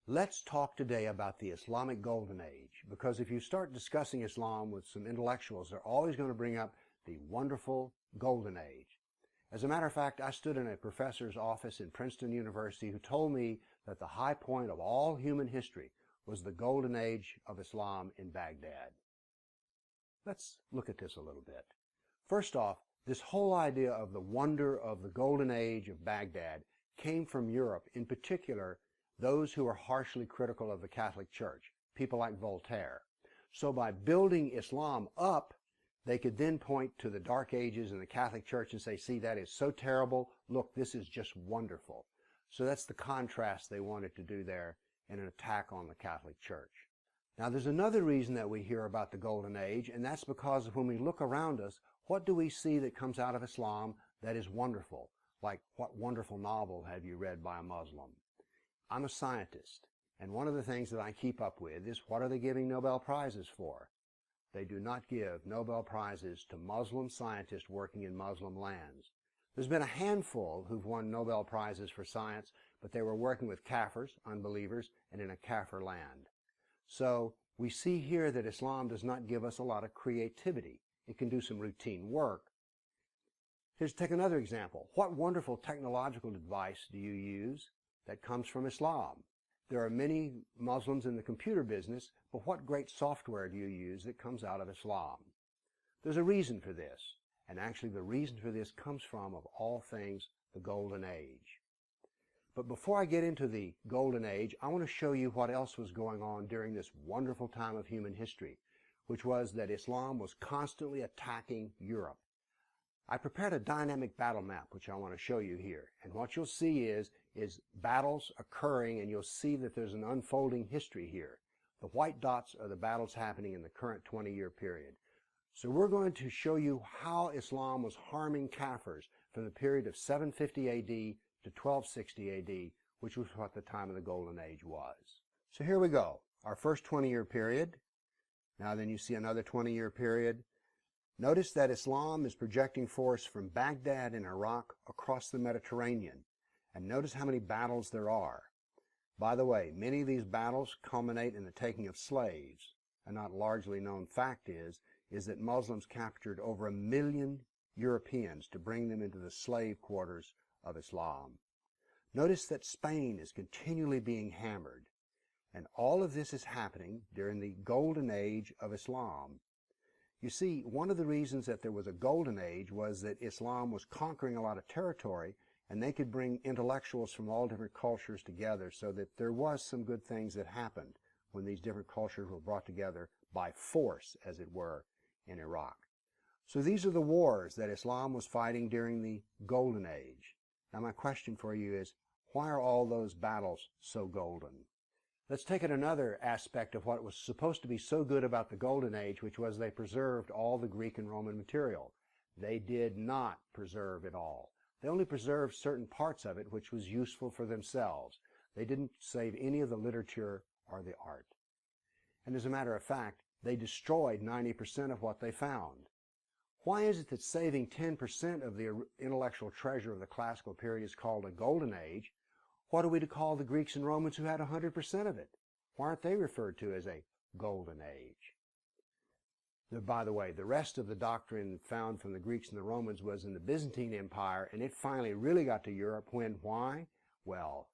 Let's talk today about the Islamic Golden Age, because if you start discussing Islam with some intellectuals, they're always going to bring up the wonderful Golden Age. As a matter of fact, I stood in a professor's office in Princeton University who told me that the high point of all human history was the Golden Age of Islam in Baghdad. Let's look at this a little bit. First off, this whole idea of the wonder of the Golden Age of Baghdad came from Europe, in particular those who were harshly critical of the Catholic Church, people like Voltaire. So by building Islam up, they could then point to the Dark Ages and the Catholic Church and say, see, that is so terrible. Look, this is just wonderful. So that's the contrast they wanted to do there in an attack on the Catholic Church. Now, there's another reason that we hear about the Golden Age, and that's because when we look around us, what do we see that comes out of Islam that is wonderful? Like, what wonderful novel have you read by a Muslim? I'm a scientist, and one of the things that I keep up with is what are they giving Nobel Prizes for? They do not give Nobel Prizes to Muslim scientists working in Muslim lands. There's been a handful who've won Nobel Prizes for science, but they were working with kafirs, unbelievers, and in a kafir land. So we see here that Islam does not give us a lot of creativity. It can do some routine work. Here's take another example. What wonderful technological device do you use that comes from Islam? There are many Muslims in the computer business, but what great software do you use that comes out of Islam? There's a reason for this, and actually the reason for this comes from, of all things, the Golden Age. But before I get into the Golden Age, I want to show you what else was going on during this wonderful time of human history, which was that Islam was constantly attacking Europe. I prepared a dynamic battle map, which I want to show you here. And what you'll see is battles occurring, and you'll see that there's an unfolding history here. The white dots are the battles happening in the current 20-year period. So we're going to show you how Islam was harming Kafirs from the period of 750 AD to 1260 AD, which was what the time of the Golden Age was. So here we go, our first 20-year period. Now then you see another 20-year period. Notice that Islam is projecting force from Baghdad in Iraq across the Mediterranean. And notice how many battles there are. By the way, many of these battles culminate in the taking of slaves. A not largely known fact is that Muslims captured over 1 million Europeans to bring them into the slave quarters of Islam. Notice that Spain is continually being hammered. And all of this is happening during the Golden Age of Islam. You see, one of the reasons that there was a Golden Age was that Islam was conquering a lot of territory, and they could bring intellectuals from all different cultures together, so that there was some good things that happened when these different cultures were brought together by force, as it were, in Iraq. So these are the wars that Islam was fighting during the Golden Age. Now my question for you is, why are all those battles so golden? Let's take it another aspect of what was supposed to be so good about the Golden Age, which was they preserved all the Greek and Roman material. They did not preserve it all. They only preserved certain parts of it which was useful for themselves. They didn't save any of the literature or the art. And as a matter of fact, they destroyed 90% of what they found. Why is it that saving 10% of the intellectual treasure of the classical period is called a Golden Age? What are we to call the Greeks and Romans who had 100% of it? Why aren't they referred to as a Golden Age? By the way, the rest of the doctrine found from the Greeks and the Romans was in the Byzantine Empire, and it finally really got to Europe when, why? Well,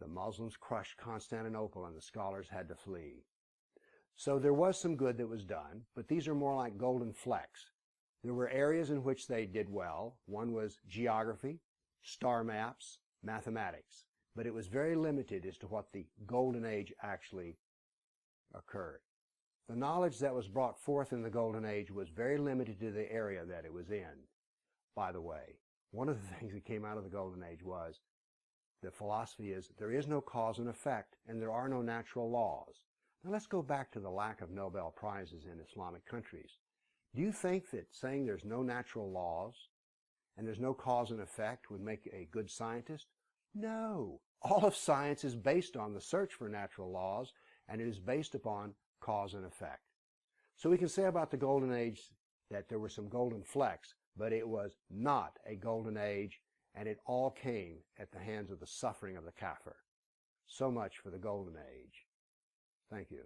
the Muslims crushed Constantinople and the scholars had to flee. So there was some good that was done, but these are more like golden flecks. There were areas in which they did well. One was geography, star maps, mathematics, but it was very limited as to what the Golden Age actually occurred. The knowledge that was brought forth in the Golden Age was very limited to the area that it was in. By the way, one of the things that came out of the Golden Age was the philosophy is there is no cause and effect, and there are no natural laws. Now let's go back to the lack of Nobel Prizes in Islamic countries. Do you think that saying there's no natural laws and there's no cause and effect would make a good scientist? No. All of science is based on the search for natural laws, and it is based upon cause and effect. So we can say about the Golden Age that there were some golden flecks, but it was not a golden age, and it all came at the hands of the suffering of the kafir. so much for the golden age. Thank you.